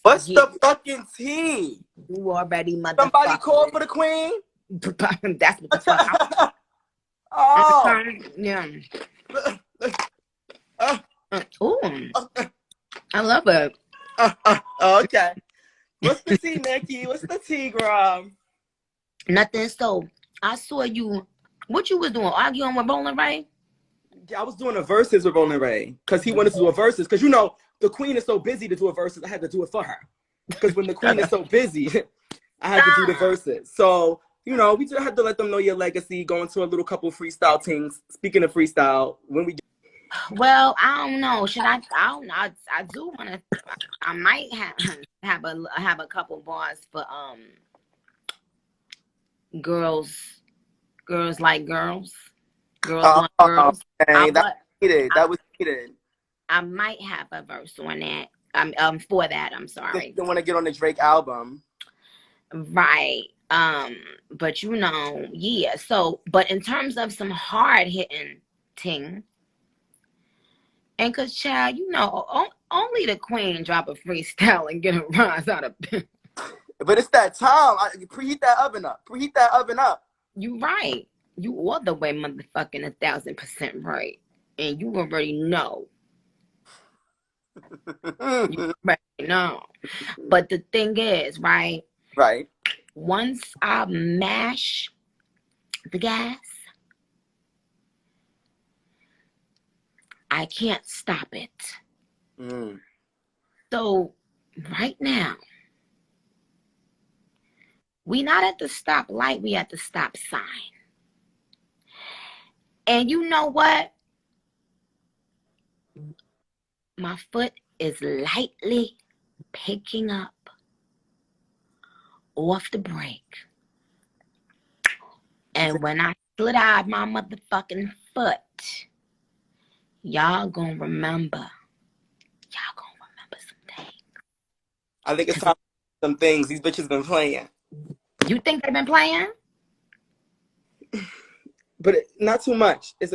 What's the fucking tea? You already motherfucker. Somebody called for the queen? That's what the fuck. Oh. Yeah. Ooh. I love it. Okay. What's the tea, Nikki? What's the tea, girl? Nothing. So I saw you. What you was doing? Arguing with Rolling Ray? Yeah, I was doing a versus with Rolling Ray because he wanted to do a versus. Because, you know, the queen is so busy to do a versus, I had to do it for her. Because when the queen is so busy, I had to do the verses. So, you know, we just had to let them know your legacy, go into a little couple freestyle things. Speaking of freestyle, when we get... Well, I don't know. Should I don't know. I do want to. I might have a couple bars for girls like girls want girls. Okay. That was needed. I might have a verse on that. For that. I'm sorry. You don't want to get on the Drake album, right? But you know, yeah. So, but in terms of some hard hitting ting. And cause child, you know, only the queen drop a freestyle and get a rise out of it. But it's that time. Preheat that oven up. Preheat that oven up. You right. You all the way motherfucking 1000% right. And you already know. You already know. But the thing is, right? Right. Once I mash the gas, I can't stop it. So right now, we not at the stoplight, we at the stop sign. And you know what? My foot is lightly picking up off the brake. And when I slid out my motherfucking foot, y'all gonna remember. Y'all gonna remember some things. I think it's time for some things. These bitches been playing. You think they've been playing? But not too much. It's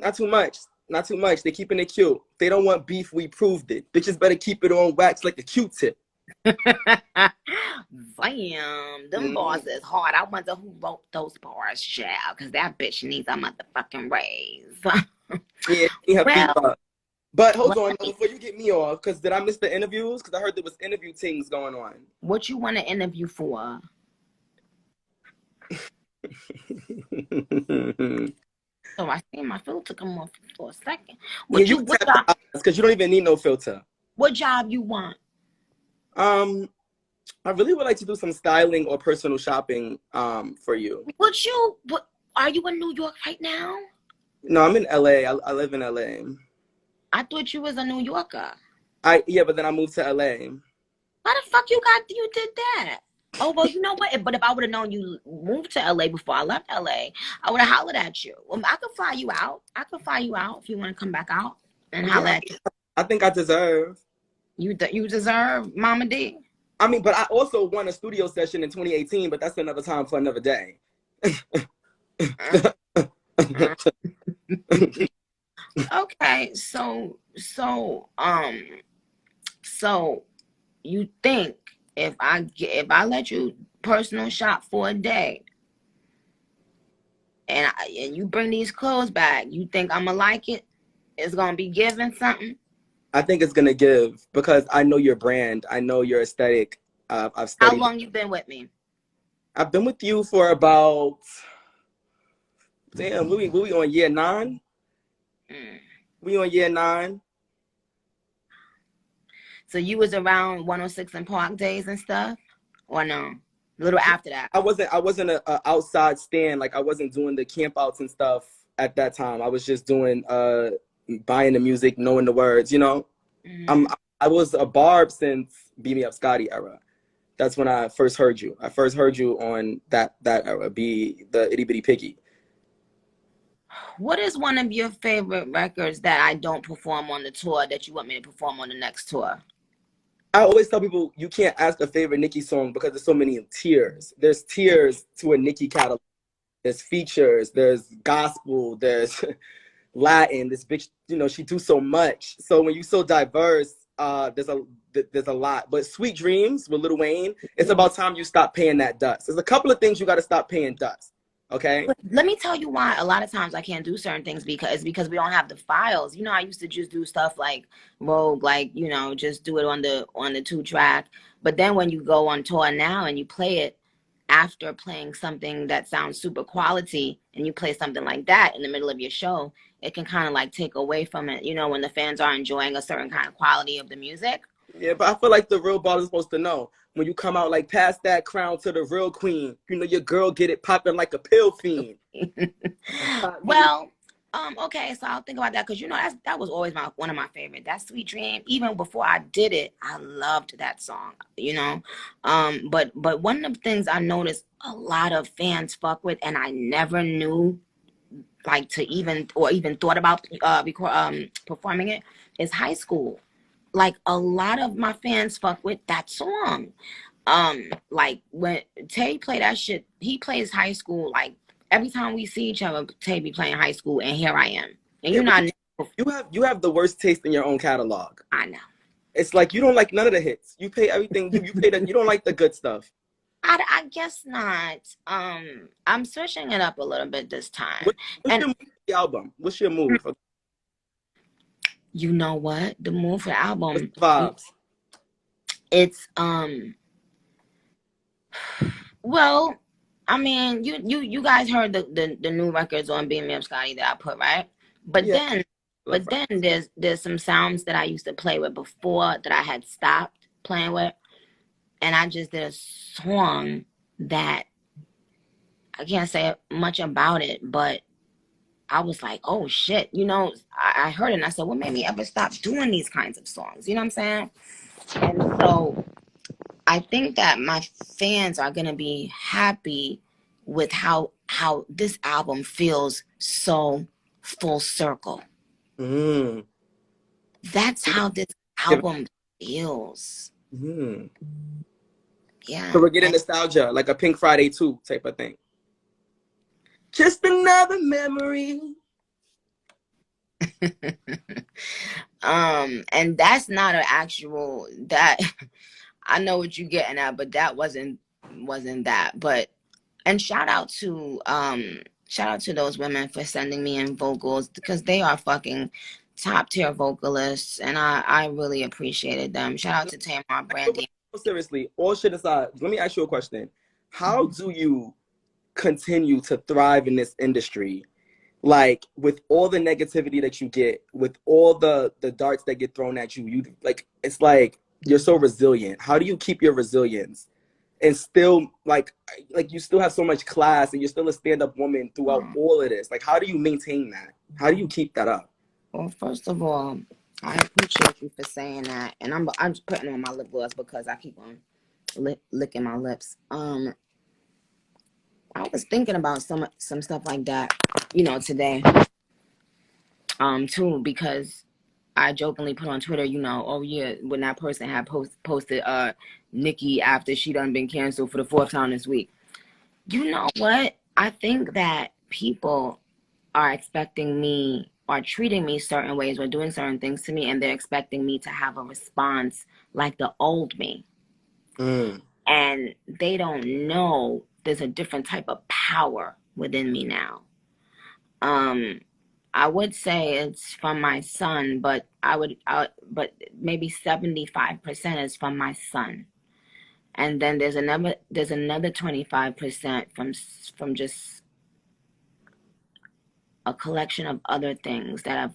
not too much. Not too much. They're keeping it cute. They don't want beef. We proved it. Bitches better keep it on wax like a Q-tip. Damn, them bars is hard. I wonder who wrote those bars, child, because that bitch needs a motherfucking raise. Yeah, she have well, but hold on, before you get me off, because did I miss the interviews? Because I heard there was interview things going on. What you want to interview for? So I see my filter come off for a second. What you because you don't even need no filter. What job you want? I really would like to do some styling or personal shopping for you. What are you in New York right now? No, I'm in LA. I live in LA. I thought you was a New Yorker. Yeah, but then I moved to LA. Why the fuck you did that? Oh, well, you know what? But if I would have known you moved to LA before I left LA, I would have hollered at you. Well, I could fly you out. I could fly you out if you want to come back out and holler at you. I think I deserve. You deserve Mama D. I mean, but I also won a studio session in 2018, but that's another time for another day. Okay, so you think if I let you personal shop for a day and you bring these clothes back, you think I'm gonna like it? It's gonna be giving something? I think it's gonna give because I know your brand, I know your aesthetic. I've studied. How long you been with me? I've been with you for about, damn, we on year 9? We on year 9. So you was around 106 and Park days and stuff, or no? A little after that. I wasn't a outside stand. Like I wasn't doing the camp outs and stuff at that time. I was just doing buying the music, knowing the words. You know, I was a barb since Beat Me Up Scotty era. That's when I first heard you. I first heard you on that era, be the Itty Bitty Piggy. What is one of your favorite records that I don't perform on the tour that you want me to perform on the next tour? I always tell people you can't ask a favorite Nicki song because there's so many tiers. There's tiers to a Nicki catalog. There's features, there's gospel, there's Latin. This bitch, you know, she do so much. So when you're so diverse, there's a lot. But Sweet Dreams with Lil Wayne, it's about time you stop paying that dust. There's a couple of things you got to stop paying dust. Okay. But let me tell you why a lot of times I can't do certain things because we don't have the files. You know, I used to just do stuff like Rogue, like, you know, just do it on the 2-track. But then when you go on tour now and you play it after playing something that sounds super quality and you play something like that in the middle of your show, it can kind of like take away from it, you know, when the fans are enjoying a certain kind of quality of the music. Yeah, but I feel like the real ball is supposed to know when you come out, like, pass that crown to the real queen. You know, your girl get it popping like a pill fiend. Well, okay, so I'll think about that because, you know, that was always one of my favorite. That Sweet Dream, even before I did it, I loved that song, you know. But one of the things I noticed a lot of fans fuck with, and I never knew, like, to even thought about performing it, is High School. Like, a lot of my fans fuck with that song. Like, when Tay play that shit, he plays High School, like, every time we see each other, Tay be playing High School, and here I am. And you have the worst taste in your own catalog. I know. It's like you don't like none of the hits. You pay everything. You pay you don't like the good stuff. I guess not. I'm switching it up a little bit this time. What's your move for the album? What's your move? You know what? The move for the album. What's the vibes? It's well, I mean, you guys heard the new records on Beam Me Up Scotty that I put, right? But yeah. then there's some sounds that I used to play with before that I had stopped playing with. And I just did a song that I can't say much about it, but I was like, oh shit, you know, I heard it and I said, what made me ever stop doing these kinds of songs? You know what I'm saying? And so I think that my fans are going to be happy with how this album feels so full circle. Mm. That's how this album feels. Mm. Yeah. So we're getting nostalgia, like a Pink Friday 2 type of thing. Just another memory. And that's not an actual, that I know what you're getting at, but that wasn't that. But, and shout out to those women for sending me in vocals because they are fucking top tier vocalists, and I really appreciated them. Shout out to Tamar, Brandy. Seriously, all shit aside, let me ask you a question. How do you continue to thrive in this industry, like, with all the negativity that you get, with all the darts that get thrown at you, like, it's like you're so resilient. How do you keep your resilience and still like you still have so much class and you're still a stand-up woman throughout all of this? Like, how do you maintain that? How do you keep that up? Well, first of all, I appreciate you for saying that, and I'm just putting on my lip gloss because I keep on licking my lips. I was thinking about some stuff like that, you know, today, too, because I jokingly put on Twitter, you know, oh yeah, when that person had posted NICKI after she done been canceled for the 4th time this week. You know what? I think that people are expecting me, are treating me certain ways, or doing certain things to me, and they're expecting me to have a response like the old me. And they don't know there's a different type of power within me now. I would say it's from my son, but but maybe 75% is from my son, and then there's another 25% from just a collection of other things that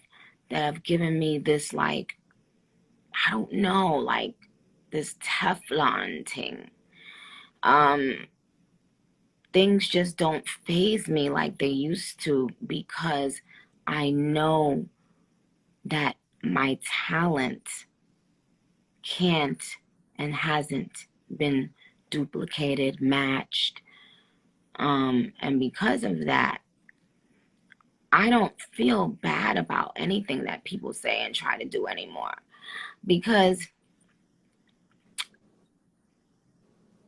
have given me this, like, I don't know, like this Teflon thing. Things just don't faze me like they used to because I know that my talent can't and hasn't been duplicated, matched. And because of that, I don't feel bad about anything that people say and try to do anymore. Because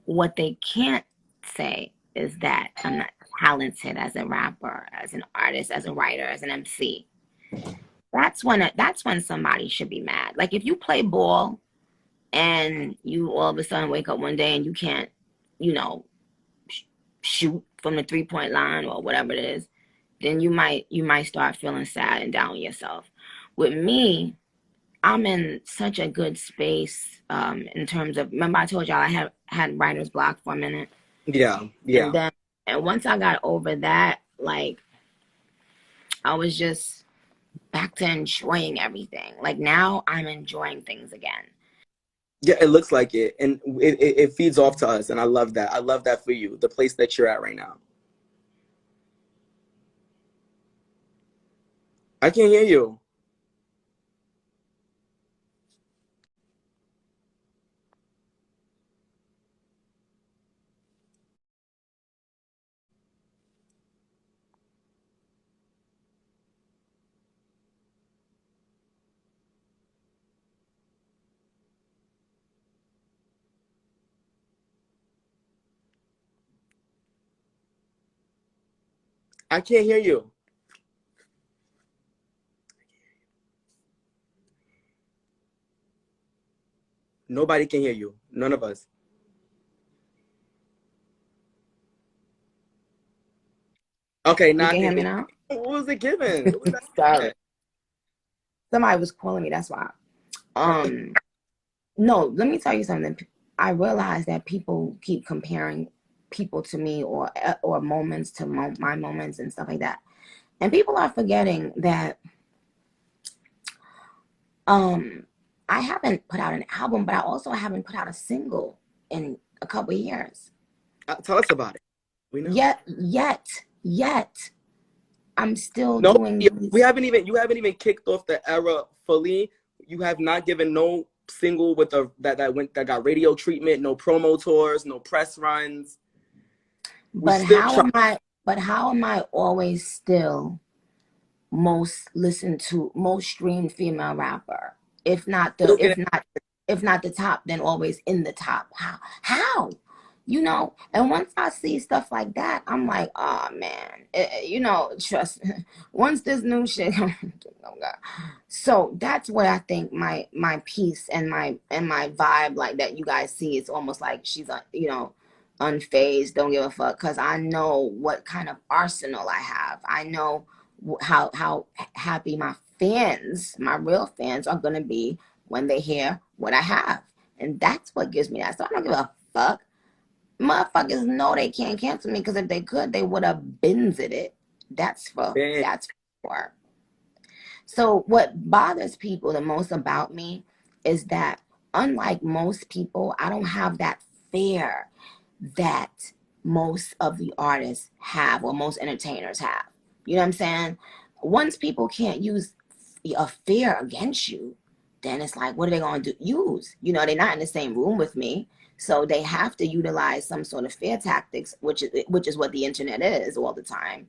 what they can't say is that I'm not talented as a rapper, as an artist, as a writer, as an MC. that's when somebody should be mad. Like if you play ball and you all of a sudden wake up one day and you can't, you know, shoot from the 3-point line or whatever it is, then you might start feeling sad and down on yourself. With me, I'm in such a good space in terms of, remember I told y'all I had writer's block for a minute. Yeah. And once I got over that, like I was just back to enjoying everything. Like now I'm enjoying things again. Yeah, it looks like it, and it feeds off to us, and I love that. I love that for you, the place that you're at right now. I can't hear you. I can't hear you. Nobody can hear you. None of us. Okay, You now I can can hear me hear now? you. What was it giving? What was that? Sorry. Somebody was calling me, that's why. No, let me tell you something. I realize that people keep comparing people to me or moments to my moments and stuff like that. And people are forgetting that I haven't put out an album, but I also haven't put out a single in a couple of years. Tell us about it. We know. Yet. I'm still No, doing these. you haven't even kicked off the era fully. You have not given no single with that got radio treatment, no promo tours, no press runs. But how am I always still most listened to, most streamed female rapper? If not the top, then always in the top. How? You know, and once I see stuff like that, I'm like, oh man, you know, trust me. Once this new shit, oh God. So that's where I think my piece and my vibe like that you guys see, it's almost like she's you know, unfazed, don't give a fuck, because I know what kind of arsenal I have. I know how happy my fans, my real fans, are gonna be when they hear what I have, and that's what gives me that. So I don't give a fuck. Motherfuckers know they can't cancel me, because if they could, they would have benzed it. That's for. So what bothers people the most about me is that, unlike most people, I don't have that fear that most of the artists have or most entertainers have. You know what I'm saying? Once people can't use a fear against you, then it's like, what are they going to use? You know, they're not in the same room with me. So they have to utilize some sort of fear tactics, which is what the internet is all the time.